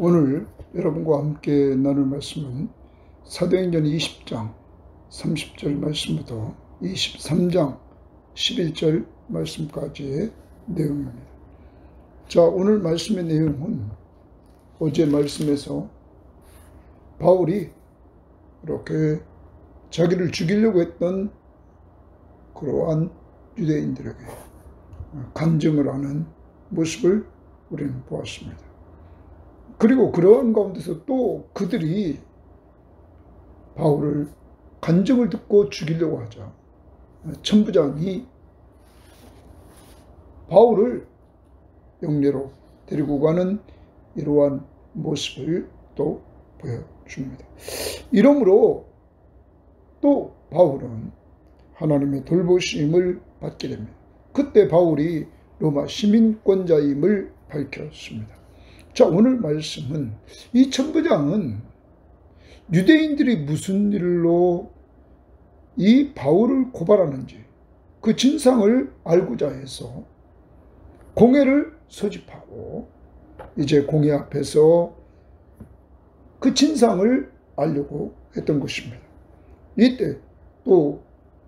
오늘 여러분과 함께 나눌 말씀은 사도행전 20장 30절 말씀부터 23장 11절 말씀까지의 내용입니다. 자, 오늘 말씀의 내용은 어제 말씀에서 바울이 이렇게 자기를 죽이려고 했던 그러한 유대인들에게 간증을 하는 모습을 우리는 보았습니다. 그리고 그러한 가운데서 또 그들이 바울을 간증을 듣고 죽이려고 하자 천부장이 바울을 영내로 데리고 가는 이러한 모습을 또 보여줍니다. 이러므로 또 바울은 하나님의 돌보심을 받게 됩니다. 그때 바울이 로마 시민권자임을 밝혔습니다. 자, 오늘 말씀은 이 천부장은 유대인들이 무슨 일로 이 바울을 고발하는지 그 진상을 알고자 해서 공회를 소집하고 이제 공회 앞에서 그 진상을 알려고 했던 것입니다. 이때 또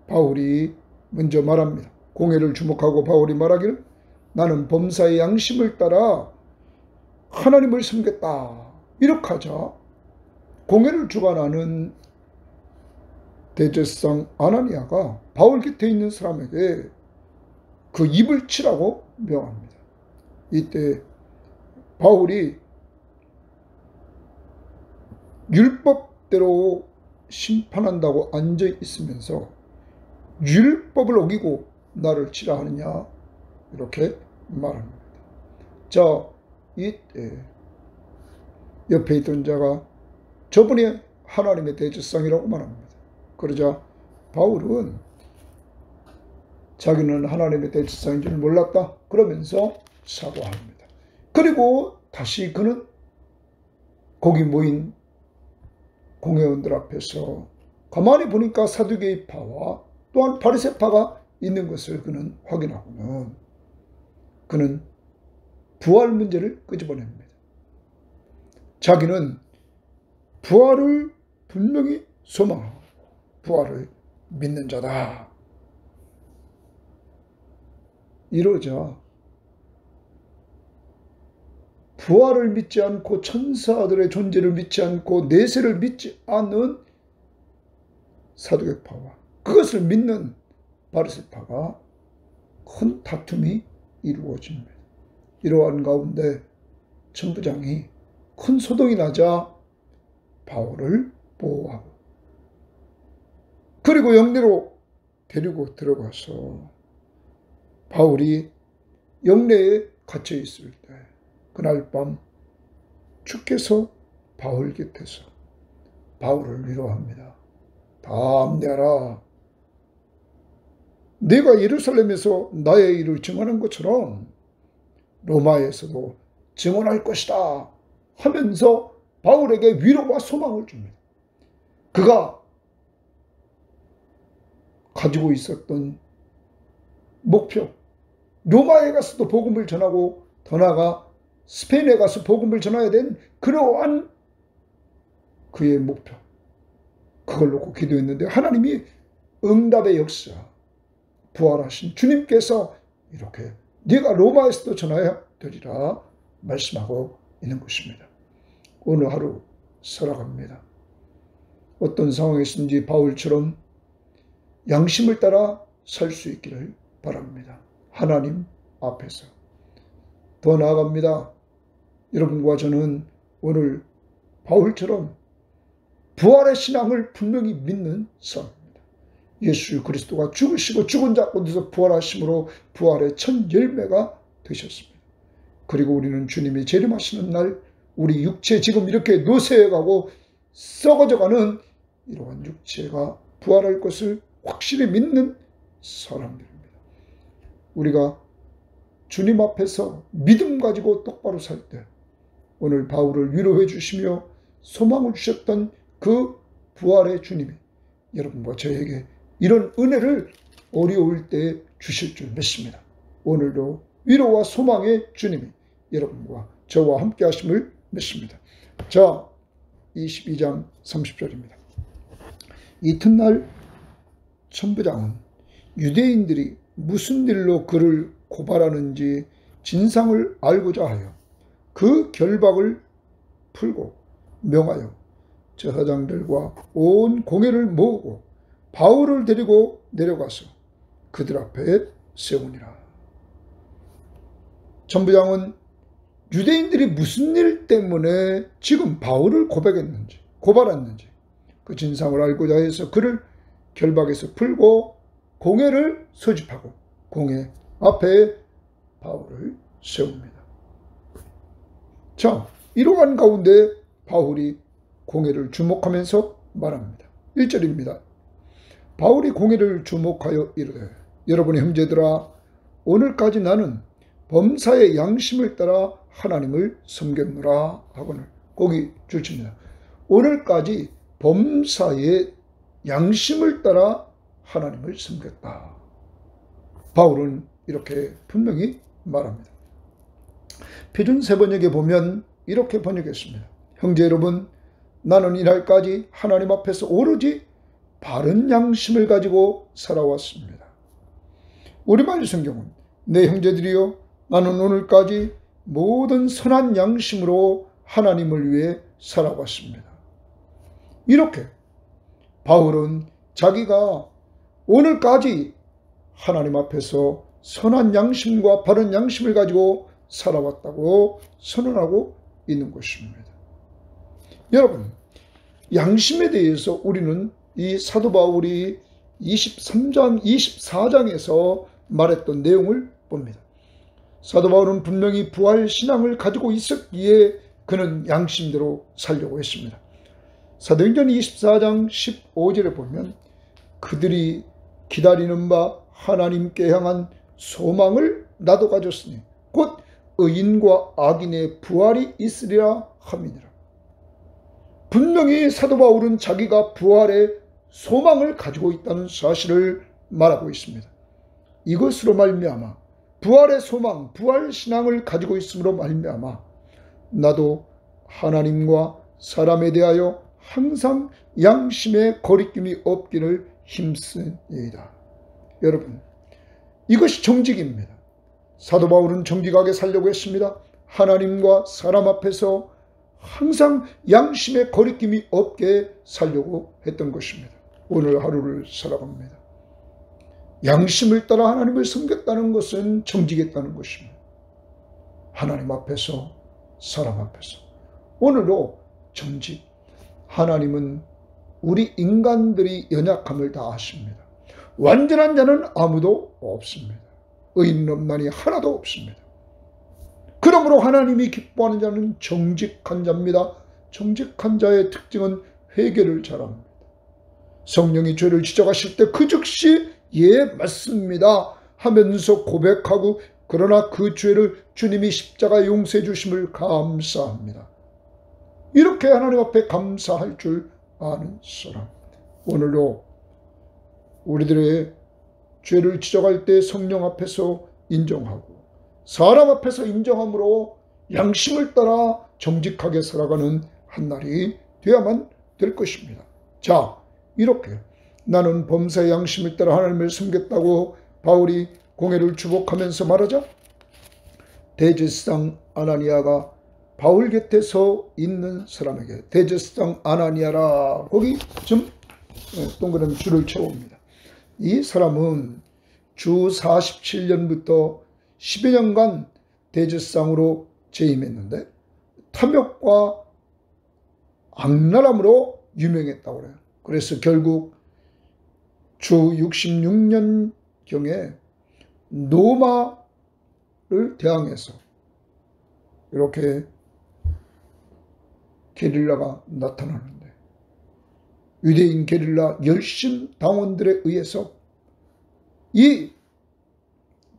바울이 먼저 말합니다. 공회를 주목하고 바울이 말하기를 나는 범사의 양심을 따라 하나님을 섬겼다. 이렇게 하자 공회를 주관하는 대제사장 아나니아가 바울 곁에 있는 사람에게 그 입을 치라고 명합니다. 이때 바울이 율법대로 심판한다고 앉아 있으면서 율법을 어기고 나를 치라 하느냐 이렇게 말합니다. 자, 이때 옆에 있던 자가 저분이 하나님의 대제사장이라고 말합니다. 그러자 바울은 자기는 하나님의 대제사장인 줄 몰랐다 그러면서 사과합니다. 그리고 다시 그는 거기 모인 공회원들 앞에서 가만히 보니까 사두개파와 또한 바리새파가 있는 것을 그는 확인하고는 그는 부활 문제를 끄집어냅니다. 자기는 부활을 분명히 소망하고 부활을 믿는 자다. 이러자 부활을 믿지 않고 천사들의 존재를 믿지 않고 내세를 믿지 않는 사두개파와 그것을 믿는 바리새파가 큰 다툼이 이루어집니다. 이러한 가운데 천부장이 큰 소동이 나자 바울을 보호하고 그리고 영내로 데리고 들어가서 바울이 영내에 갇혀 있을 때 그날 밤 주께서 바울 곁에서 바울을 위로합니다. 담대하라. 내가 예루살렘에서 나의 일을 증언한 것처럼 로마에서도 증언할 것이다 하면서 바울에게 위로와 소망을 줍니다. 그가 가지고 있었던 목표, 로마에 가서도 복음을 전하고 더 나아가 스페인에 가서 복음을 전해야 된 그러한 그의 목표, 그걸 놓고 기도했는데 하나님이 응답의 역사, 부활하신 주님께서 이렇게 네가 로마에서도 전해야 되리라 말씀하고 있는 것입니다. 오늘 하루 살아갑니다. 어떤 상황에서든지 바울처럼 양심을 따라 살 수 있기를 바랍니다. 하나님 앞에서. 더 나아갑니다. 여러분과 저는 오늘 바울처럼 부활의 신앙을 분명히 믿는 사람입니다. 예수 그리스도가 죽으시고 죽은 자 가운데서 부활하심으로 부활의 첫 열매가 되셨습니다. 그리고 우리는 주님이 재림하시는 날 우리 육체 지금 이렇게 노쇠해가고 썩어져가는 이러한 육체가 부활할 것을 확실히 믿는 사람들입니다. 우리가 주님 앞에서 믿음 가지고 똑바로 살 때 오늘 바울을 위로해 주시며 소망을 주셨던 그 부활의 주님이 여러분과 저에게 이런 은혜를 어려울 때 주실 줄 믿습니다. 오늘도 위로와 소망의 주님이 여러분과 저와 함께 하심을 믿습니다. 자, 22장 30절입니다. 이튿날 천부장은 유대인들이 무슨 일로 그를 고발하는지 진상을 알고자 하여 그 결박을 풀고 명하여 제사장들과 온 공회를 모으고 바울을 데리고 내려가서 그들 앞에 세우니라. 천부장은 유대인들이 무슨 일 때문에 지금 바울을 고발했는지 그 진상을 알고자 해서 그를 결박에서 풀고 공회를 소집하고 공회 앞에 바울을 세웁니다. 자, 이러한 가운데 바울이 공회를 주목하면서 말합니다. 1절입니다. 바울이 공회를 주목하여 이르되 여러분의 형제들아, 오늘까지 나는 범사의 양심을 따라 하나님을 섬겼노라 하고는 거기 줄칩니다. 오늘까지 범사의 양심을 따라 하나님을 섬겼다. 바울은 이렇게 분명히 말합니다. 표준 세번역에 보면 이렇게 번역했습니다. 형제 여러분, 나는 이날까지 하나님 앞에서 오로지 바른 양심을 가지고 살아왔습니다. 우리말 성경은 내 형제들이여, 나는 오늘까지 모든 선한 양심으로 하나님을 위해 살아왔습니다. 이렇게 바울은 자기가 오늘까지 하나님 앞에서 선한 양심과 바른 양심을 가지고 살아왔다고 선언하고 있는 것입니다. 여러분, 양심에 대해서 우리는 이 사도 바울이 23장, 24장에서 말했던 내용을 봅니다. 사도 바울은 분명히 부활 신앙을 가지고 있었기에 그는 양심대로 살려고 했습니다. 사도행전 24장 15절에 보면 그들이 기다리는 바 하나님께 향한 소망을 나도 가졌으니 곧 의인과 악인의 부활이 있으리라 함이니라. 분명히 사도 바울은 자기가 부활의 소망을 가지고 있다는 사실을 말하고 있습니다. 이것으로 말미암아 부활의 소망, 부활 신앙을 가지고 있음으로 말미암아 나도 하나님과 사람에 대하여 항상 양심의 거리낌이 없기를 힘쓰니이다. 여러분, 이것이 정직입니다. 사도 바울은 정직하게 살려고 했습니다. 하나님과 사람 앞에서 항상 양심의 거리낌이 없게 살려고 했던 것입니다. 오늘 하루를 살아갑니다. 양심을 따라 하나님을 섬겼다는 것은 정직했다는 것입니다. 하나님 앞에서, 사람 앞에서. 오늘도 정직. 하나님은 우리 인간들이 연약함을 다 아십니다. 완전한 자는 아무도 없습니다. 의인 없나니 하나도 없습니다. 그러므로 하나님이 기뻐하는 자는 정직한 자입니다. 정직한 자의 특징은 회개를 잘합니다. 성령이 죄를 지적하실 때 그 즉시 예 맞습니다 하면서 고백하고, 그러나 그 죄를 주님이 십자가에 용서해 주심을 감사합니다. 이렇게 하나님 앞에 감사할 줄 아는 사람. 오늘도 우리들의 죄를 지적할 때 성령 앞에서 인정하고 사람 앞에서 인정함으로 양심을 따라 정직하게 살아가는 한 날이 되어야만 될 것입니다. 자, 이렇게 나는 범사의 양심을 따라 하나님을 섬겼다고 바울이 공회를 주목하면서 말하자 대제사장 아나니아가 바울 곁에 서 있는 사람에게, 대제사장 아나니아라, 거기 좀 동그라미 줄을 채웁니다. 이 사람은 주 47년부터 10여 년간 대제사장으로 재임했는데 탐욕과 악랄함으로 유명했다고 그래요. 그래서 결국 주 66년경에 로마를 대항해서 이렇게 게릴라가 나타나는데 유대인 게릴라 열심 당원들에 의해서 이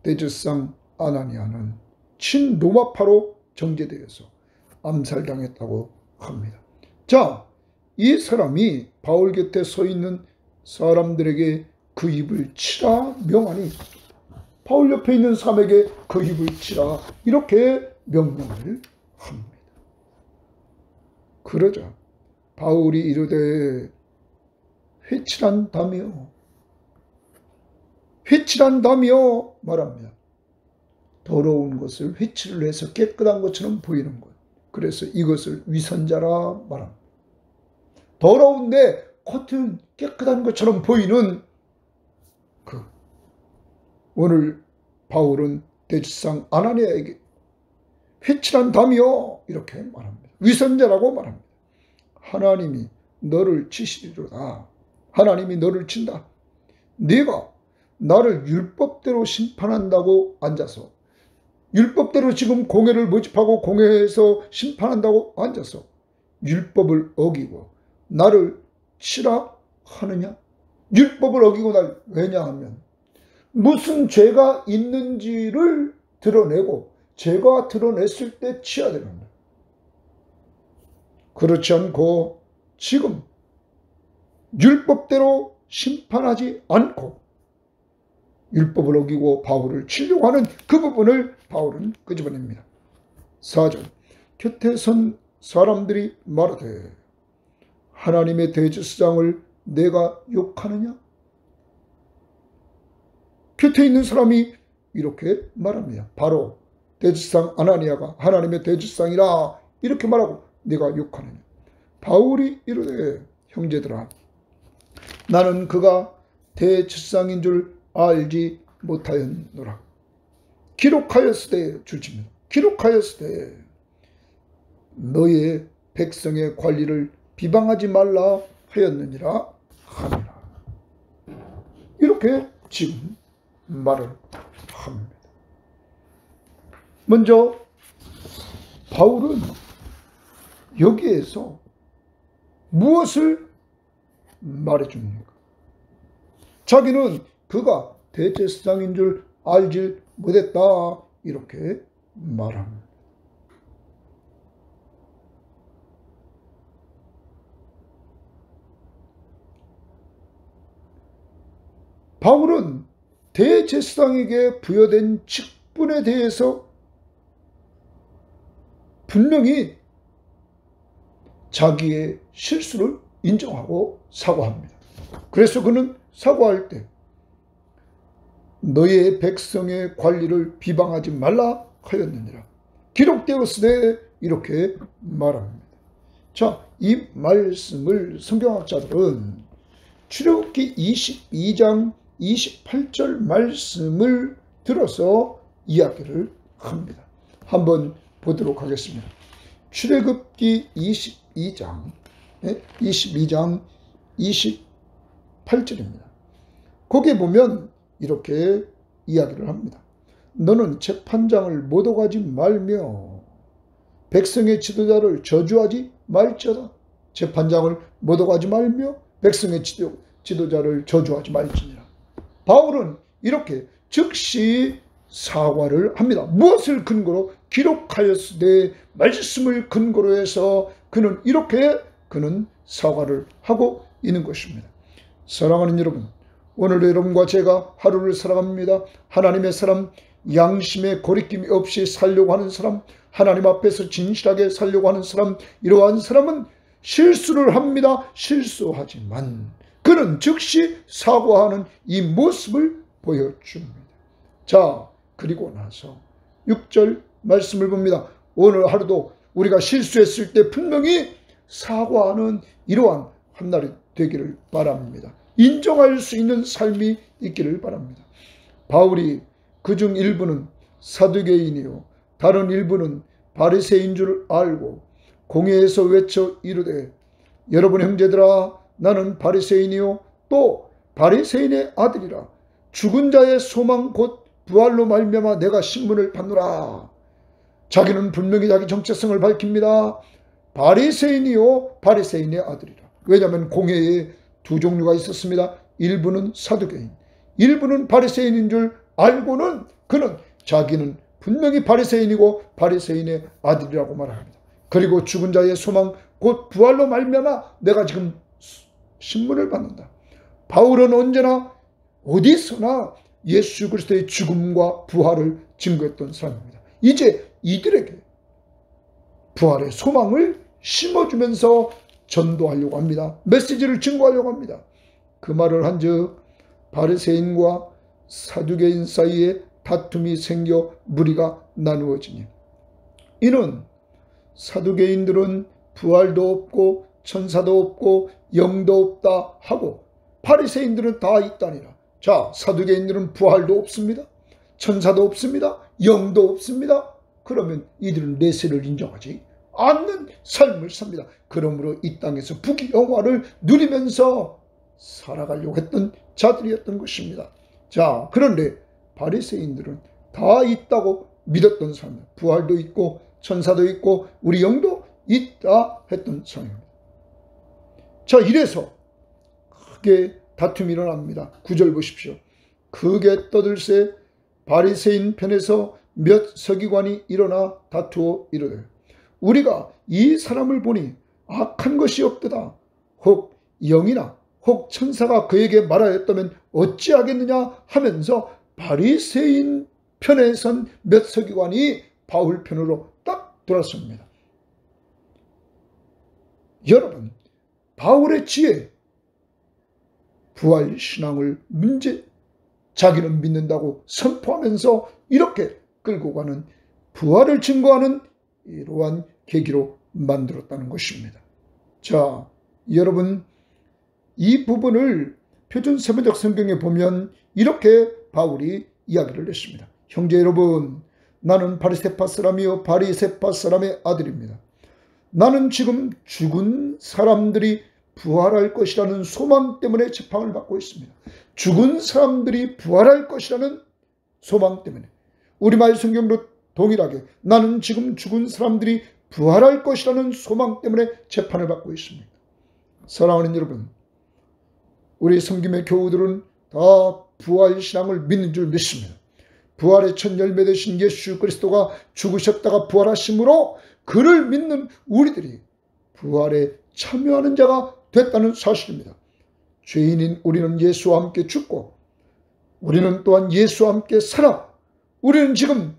대제사장 아나니아는 친로마파로 정죄되어서 암살당했다고 합니다. 자, 이 사람이 바울 곁에 서 있는 사람들에게 그 입을 치라 명하니, 바울 옆에 있는 사람에게 그 입을 치라 이렇게 명령을 합니다. 그러자 바울이 이르되 회칠한다며 말합니다. 더러운 것을 회칠을 해서 깨끗한 것처럼 보이는 것. 그래서 이것을 위선자라 말합니다. 더러운데 겉은 깨끗한 것처럼 보이는 오늘 바울은 대지상 아나니아에게 회칠한다며 이렇게 말합니다. 위선자라고 말합니다. 하나님이 너를 치시리로다. 하나님이 너를 친다. 네가 나를 율법대로 심판한다고 앉아서, 율법대로 지금 공회를 모집하고 공회에서 심판한다고 앉아서 율법을 어기고 나를 치라 하느냐? 율법을 어기고 날 왜냐하면 무슨 죄가 있는지를 드러내고 죄가 드러냈을 때 치야 되는 거예요. 그렇지 않고 지금 율법대로 심판하지 않고 율법을 어기고 바울을 치려고 하는 그 부분을 바울은 끄집어냅니다. 4절 곁에 선 사람들이 말하되 하나님의 대제사장을 내가 욕하느냐? 곁에 있는 사람이 이렇게 말합니다. 바로 대제사장 아나니아가 하나님의 대제사장이라 이렇게 말하고 내가 욕하느냐? 바울이 이르되 형제들아 나는 그가 대제사장인 줄 알지 못하였노라. 기록하였으되 주지면 기록하였으되 너의 백성의 관리를 비방하지 말라 하였느니라 하니라. 이렇게 지금 말을 합니다. 먼저 바울은 여기에서 무엇을 말해줍니까? 자기는 그가 대제사장인 줄 알지 못했다 이렇게 말합니다. 바울은 대제사장에게 부여된 직분에 대해서 분명히 자기의 실수를 인정하고 사과합니다. 그래서 그는 사과할 때 너의 백성의 관리를 비방하지 말라 하였느니라. 기록되었으되 이렇게 말합니다. 자, 이 말씀을 성경학자들은 출애굽기 22장 28절 말씀을 들어서 이야기를 합니다. 한번 보도록 하겠습니다. 출애굽기 22장 28절입니다. 거기에 보면 이렇게 이야기를 합니다. 너는 재판장을 못 오가지 말며 백성의 지도자를 저주하지 말지어다. 재판장을 못 오가지 말며 백성의 지도자를 저주하지 말지니라. 바울은 이렇게 즉시 사과를 합니다. 무엇을 근거로? 기록하였으되 말씀을 근거로 해서 그는 사과를 하고 있는 것입니다. 사랑하는 여러분, 오늘 여러분과 제가 하루를 살아갑니다. 하나님의 사람, 양심의 거리낌이 없이 살려고 하는 사람, 하나님 앞에서 진실하게 살려고 하는 사람, 이러한 사람은 실수를 합니다. 실수하지만 그는 즉시 사과하는 이 모습을 보여줍니다. 자, 그리고 나서 6절 말씀을 봅니다. 오늘 하루도 우리가 실수했을 때 분명히 사과하는 이러한 한 날이 되기를 바랍니다. 인정할 수 있는 삶이 있기를 바랍니다. 바울이 그중 일부는 사두개인이요 다른 일부는 바리새인 줄 알고 공회에서 외쳐 이르되 여러분 형제들아 나는 바리새인이요 또 바리새인의 아들이라 죽은 자의 소망 곧 부활로 말미암아 내가 신문을 받노라. 자기는 분명히 자기 정체성을 밝힙니다. 바리새인이요 바리새인의 아들이라. 왜냐하면 공회에 두 종류가 있었습니다. 일부는 사두개인, 일부는 바리새인인 줄 알고는 그는 자기는 분명히 바리새인이고 바리새인의 아들이라고 말합니다. 그리고 죽은 자의 소망 곧 부활로 말미암아 내가 지금 신문을 받는다. 바울은 언제나 어디서나 예수 그리스도의 죽음과 부활을 증거했던 사람입니다. 이제 이들에게 부활의 소망을 심어주면서 전도하려고 합니다. 메시지를 증거하려고 합니다. 그 말을 한즉 바리새인과 사두개인 사이에 다툼이 생겨 무리가 나누어지니 이는 사두개인들은 부활도 없고 천사도 없고 영도 없다 하고 바리새인들은 다 있다니라. 자, 사두개인들은 부활도 없습니다. 천사도 없습니다. 영도 없습니다. 그러면 이들은 내세를 인정하지 않는 삶을 삽니다. 그러므로 이 땅에서 부귀영화를 누리면서 살아가려고 했던 자들이었던 것입니다. 자, 그런데 바리새인들은 다 있다고 믿었던 사람, 부활도 있고 천사도 있고 우리 영도 있다 했던 사람입니다. 자, 이래서 크게 다툼이 일어납니다. 9절 보십시오. 크게 떠들새 바리새인 편에서 몇 서기관이 일어나 다투어 이르되 우리가 이 사람을 보니 악한 것이 없도다. 혹 영이나 혹 천사가 그에게 말하였다면 어찌하겠느냐 하면서 바리새인 편에 선 몇 서기관이 바울 편으로 딱 돌아섭니다. 여러분, 바울의 지혜, 부활신앙을 자기는 믿는다고 선포하면서 이렇게 끌고 가는 부활을 증거하는 이러한 계기로 만들었다는 것입니다. 자, 여러분, 이 부분을 표준 세번역 성경에 보면 이렇게 바울이 이야기를 했습니다. 형제 여러분, 나는 바리새파 사람이요 바리새파 사람의 아들입니다. 나는 지금 죽은 사람들이 부활할 것이라는 소망 때문에 재판을 받고 있습니다. 죽은 사람들이 부활할 것이라는 소망 때문에, 우리말 성경도 동일하게 나는 지금 죽은 사람들이 부활할 것이라는 소망 때문에 재판을 받고 있습니다. 사랑하는 여러분, 우리 섬김의 교우들은 다 부활신앙을 믿는 줄 믿습니다. 부활의 첫 열매 되신 예수 그리스도가 죽으셨다가 부활하심으로 그를 믿는 우리들이 부활에 참여하는 자가 됐다는 사실입니다. 죄인인 우리는 예수와 함께 죽고 우리는 또한 예수와 함께 살아 우리는 지금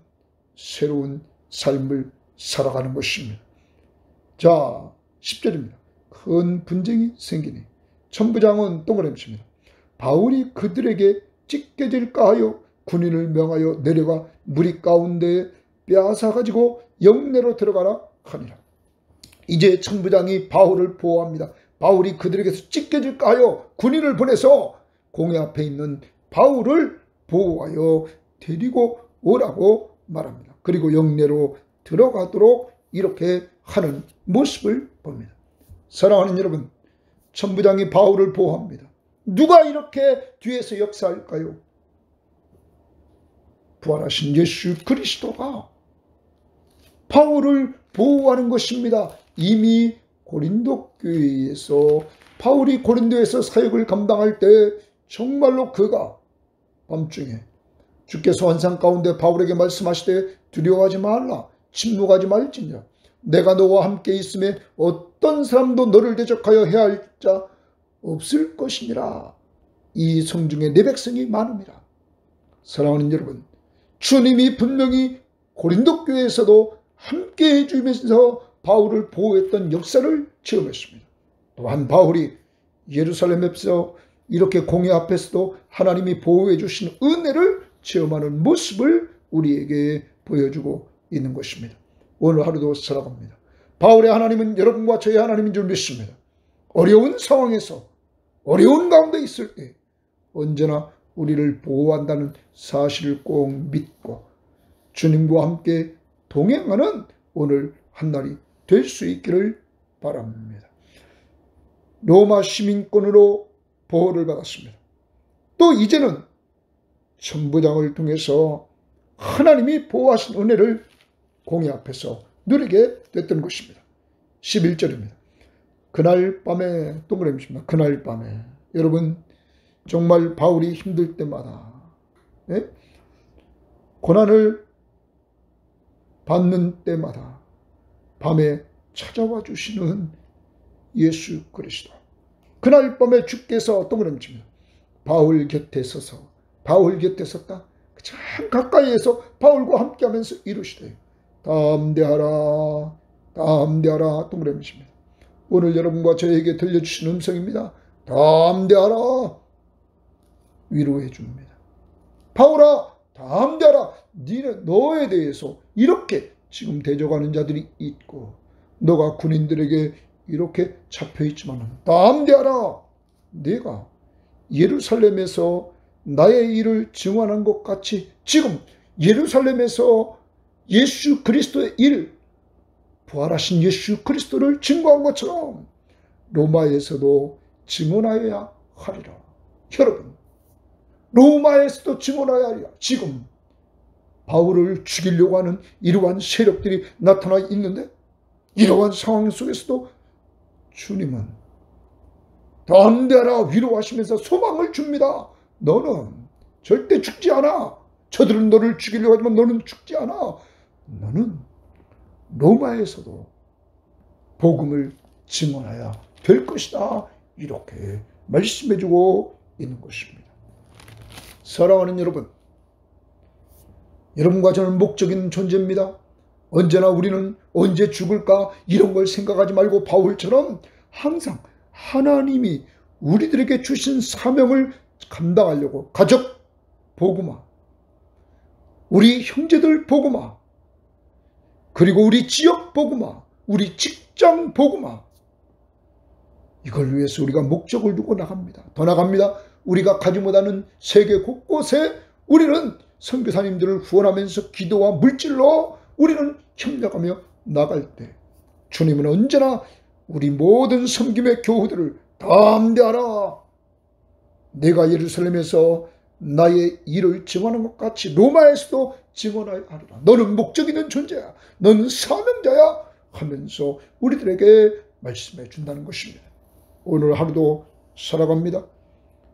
새로운 삶을 살아가는 것입니다. 자, 10절입니다. 큰 분쟁이 생기니 천부장은 동그라미 칩니다. 바울이 그들에게 찢겨질까 하여 군인을 명하여 내려가 무리 가운데 빼앗아 가지고 영내로 들어가라 하니라. 이제 천부장이 바울을 보호합니다. 바울이 그들에게서 찢겨질까 하여 군인을 보내서 공회 앞에 있는 바울을 보호하여 데리고 오라고 말합니다. 그리고 영내로 들어가도록 이렇게 하는 모습을 봅니다. 사랑하는 여러분, 천부장이 바울을 보호합니다. 누가 이렇게 뒤에서 역사할까요? 부활하신 예수 그리스도가 바울을 보호하는 것입니다. 이미 고린도 교회에서 바울이 고린도에서 사역을 감당할 때 정말로 그가 밤중에 주께서 환상 가운데 바울에게 말씀하시되 두려워하지 말라, 침묵하지 말지니라. 내가 너와 함께 있음에 어떤 사람도 너를 대적하여 해야 할 자 없을 것이니라. 이 성중에 내 백성이 많음이라. 사랑하는 여러분, 주님이 분명히 고린도 교회에서도 함께 해주면서 바울을 보호했던 역사를 체험했습니다. 또한 바울이 예루살렘에서 이렇게 공회 앞에서도 하나님이 보호해 주신 은혜를 체험하는 모습을 우리에게 보여주고 있는 것입니다. 오늘 하루도 살아갑니다. 바울의 하나님은 여러분과 저의 하나님인 줄 믿습니다. 어려운 상황에서 어려운 가운데 있을 때 언제나 우리를 보호한다는 사실을 꼭 믿고 주님과 함께 동행하는 오늘 한날이 될 수 있기를 바랍니다. 로마 시민권으로 보호를 받았습니다. 또 이제는 천부장을 통해서 하나님이 보호하신 은혜를 공회 앞에서 누리게 됐던 것입니다. 11절입니다. 그날 밤에 동그라미 칩니다. 그날 밤에 여러분, 정말 바울이 힘들 때마다 고난을 받는 때마다 밤에 찾아와 주시는 예수 그리스도. 그날 밤에 주께서 동그라미 칩니다. 바울 곁에 서서, 바울 곁에 섰다. 참 가까이에서 바울과 함께하면서 이루시되 담대하라, 담대하라. 동그라미십니다. 오늘 여러분과 저에게 들려주신 음성입니다. 담대하라. 위로해 줍니다. 바울아, 담대하라. 너에 대해서 이렇게 지금 대적하는 자들이 있고 너가 군인들에게 이렇게 잡혀있지만 담대하라. 내가 예루살렘에서 나의 일을 증언한 것 같이 지금 예루살렘에서 예수 그리스도의 일, 부활하신 예수 그리스도를 증거한 것처럼 로마에서도 증언하여야 하리라. 여러분, 로마에서도 증언하여야 하리라. 지금 바울을 죽이려고 하는 이러한 세력들이 나타나 있는데 이러한 상황 속에서도 주님은 담대하라 위로하시면서 소망을 줍니다. 너는 절대 죽지 않아. 저들은 너를 죽이려고 하지만 너는 죽지 않아. 너는 로마에서도 복음을 증언해야 될 것이다. 이렇게 말씀해주고 있는 것입니다. 사랑하는 여러분, 여러분과 저는 목적인 존재입니다. 언제나 우리는 언제 죽을까 이런 걸 생각하지 말고 바울처럼 항상 하나님이 우리들에게 주신 사명을 감당하려고 가족 복음화, 우리 형제들 복음화, 그리고 우리 지역 복음화, 우리 직장 복음화, 이걸 위해서 우리가 목적을 두고 나갑니다. 더 나갑니다. 우리가 가지 못하는 세계 곳곳에 우리는 선교사님들을 후원하면서 기도와 물질로 우리는 협력하며 나갈 때 주님은 언제나 우리 모든 섬김의 교우들을 담대하라. 내가 예루살렘에서 나의 일을 증언하는 것 같이 로마에서도 증언하여 하리라. 너는 목적 있는 존재야. 너는 사명자야. 하면서 우리들에게 말씀해 준다는 것입니다. 오늘 하루도 살아갑니다.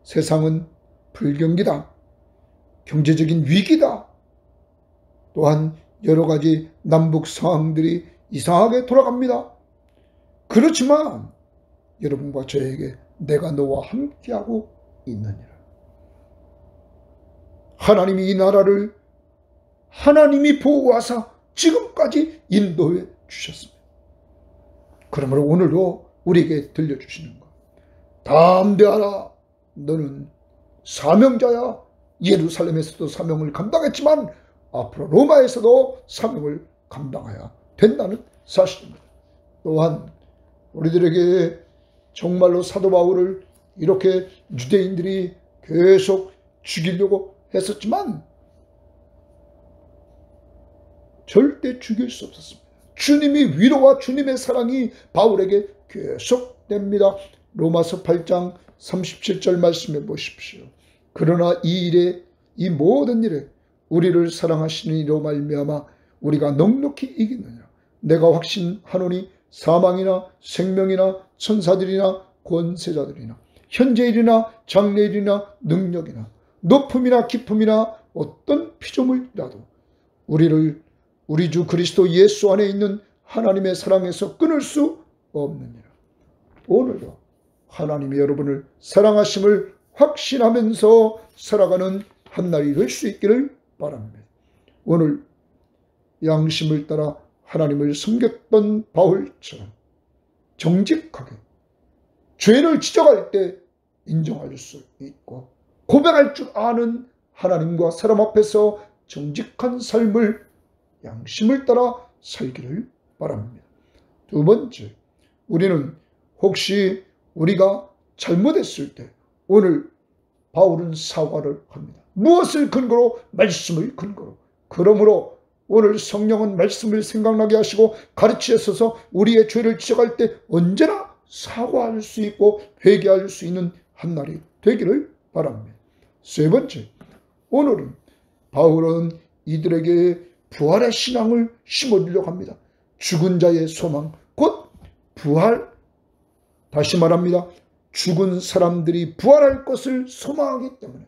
세상은 불경기다. 경제적인 위기다. 또한 여러 가지 남북 상황들이 이상하게 돌아갑니다. 그렇지만 여러분과 저에게 내가 너와 함께하고 있느니라. 하나님이 이 나라를 하나님이 보호하사 지금까지 인도해 주셨습니다. 그러므로 오늘도 우리에게 들려주시는 것. 담대하라. 너는 사명자야. 예루살렘에서도 사명을 감당했지만 앞으로 로마에서도 사명을 감당해야 된다는 사실입니다. 또한 우리들에게 정말로 사도 바울을 이렇게 유대인들이 계속 죽이려고 했었지만 절대 죽일 수 없었습니다. 주님이 위로와 주님의 사랑이 바울에게 계속됩니다. 로마서 8장 37절 말씀해 보십시오. 그러나 이 일에, 이 모든 일에 우리를 사랑하시는 이로 말미암아 우리가 넉넉히 이기느냐. 내가 확신하노니 사망이나 생명이나 천사들이나 권세자들이나 현재일이나 장래일이나 능력이나 높음이나 깊음이나 어떤 피조물이라도 우리를 우리 주 그리스도 예수 안에 있는 하나님의 사랑에서 끊을 수 없느니라. 오늘도 하나님이 여러분을 사랑하심을 확신하면서 살아가는 한 날이 될 수 있기를 바랍니다. 오늘 양심을 따라 하나님을 섬겼던 바울처럼 정직하게 죄를 지적할 때 인정할 수 있고 고백할 줄 아는 하나님과 사람 앞에서 정직한 삶을 양심을 따라 살기를 바랍니다. 두 번째, 우리는 혹시 우리가 잘못했을 때 오늘 바울은 사과를 합니다. 무엇을 근거로? 말씀을 근거로. 그러므로 오늘 성령은 말씀을 생각나게 하시고 가르치셔서 우리의 죄를 지적할 때 언제나 사과할 수 있고 회개할 수 있는 한 날이 되기를 바랍니다. 세 번째, 오늘은 바울은 이들에게 부활의 신앙을 심어주려고 합니다. 죽은 자의 소망, 곧 부활. 다시 말합니다. 죽은 사람들이 부활할 것을 소망하기 때문에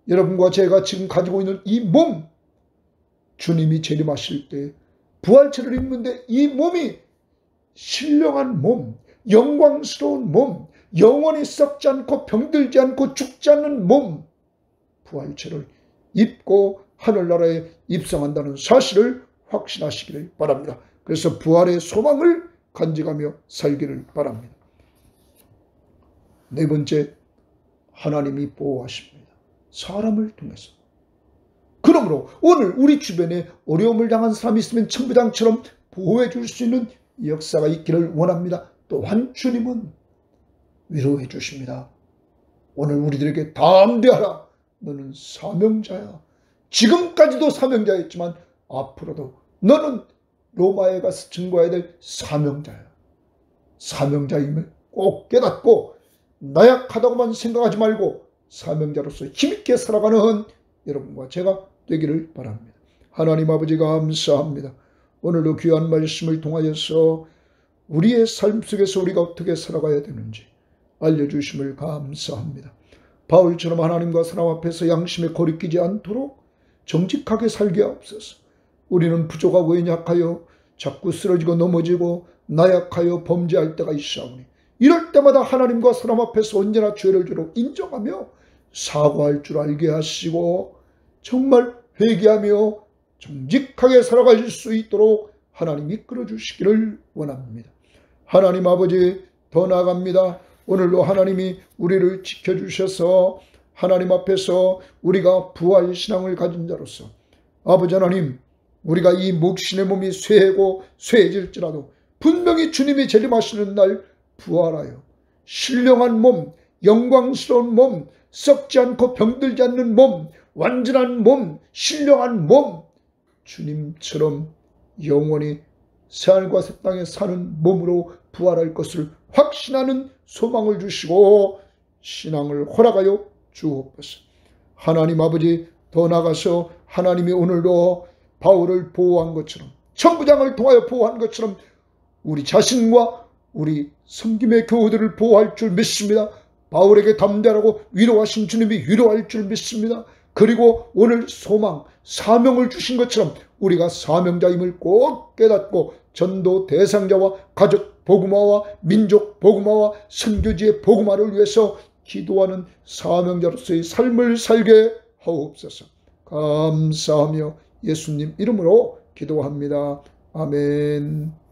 여러분과 제가 지금 가지고 있는 이 몸, 주님이 재림하실 때 부활체를 입는데 이 몸이 신령한 몸, 영광스러운 몸, 영원히 썩지 않고 병들지 않고 죽지 않는 몸, 부활체를 입고 하늘나라에 입성한다는 사실을 확신하시기를 바랍니다. 그래서 부활의 소망을 간직하며 살기를 바랍니다. 네 번째, 하나님이 보호하십니다. 사람을 통해서. 그러므로 오늘 우리 주변에 어려움을 당한 사람이 있으면 천부장처럼 보호해 줄 수 있는 역사가 있기를 원합니다. 또한 주님은 위로해 주십니다. 오늘 우리들에게 담대하라. 너는 사명자야. 지금까지도 사명자였지만 앞으로도 너는 로마에 가서 증거해야 될 사명자야. 사명자임을 꼭 깨닫고 나약하다고만 생각하지 말고 사명자로서 힘있게 살아가는 여러분과 제가 되기를 바랍니다. 하나님 아버지 감사합니다. 오늘도 귀한 말씀을 통하여서 우리의 삶 속에서 우리가 어떻게 살아가야 되는지 알려주심을 감사합니다. 바울처럼 하나님과 사람 앞에서 양심에 거리끼지 않도록 정직하게 살게 하옵소서. 우리는 부족하고 연약하여 자꾸 쓰러지고 넘어지고 나약하여 범죄할 때가 있사오니 이럴 때마다 하나님과 사람 앞에서 언제나 죄를 주로 인정하며 사과할 줄 알게 하시고 정말 회개하며 정직하게 살아갈 수 있도록 하나님 이끌어 주시기를 원합니다. 하나님 아버지, 더 나아갑니다. 오늘도 하나님이 우리를 지켜주셔서 하나님 앞에서 우리가 부활신앙을 가진 자로서 아버지 하나님, 우리가 이 목신의 몸이 쇠하고 쇠해질지라도 분명히 주님이 재림하시는 날 부활하여 신령한 몸, 영광스러운 몸, 썩지 않고 병들지 않는 몸, 완전한 몸, 신령한 몸, 주님처럼 영원히 새하늘과 새 땅에 사는 몸으로 부활할 것을 확신하는 소망을 주시고 신앙을 허락하여 주옵소서. 하나님 아버지, 더 나아가서 하나님이 오늘도 바울을 보호한 것처럼 천부장을 통하여 보호한 것처럼 우리 자신과 우리 섬김의 교우들을 보호할 줄 믿습니다. 바울에게 담대하라고 위로하신 주님이 위로할 줄 믿습니다. 그리고 오늘 소망, 사명을 주신 것처럼 우리가 사명자임을 꼭 깨닫고 전도 대상자와 가족 복음화와 민족 복음화와 선교지의 복음화를 위해서 기도하는 사명자로서의 삶을 살게 하옵소서. 감사하며 예수님 이름으로 기도합니다. 아멘.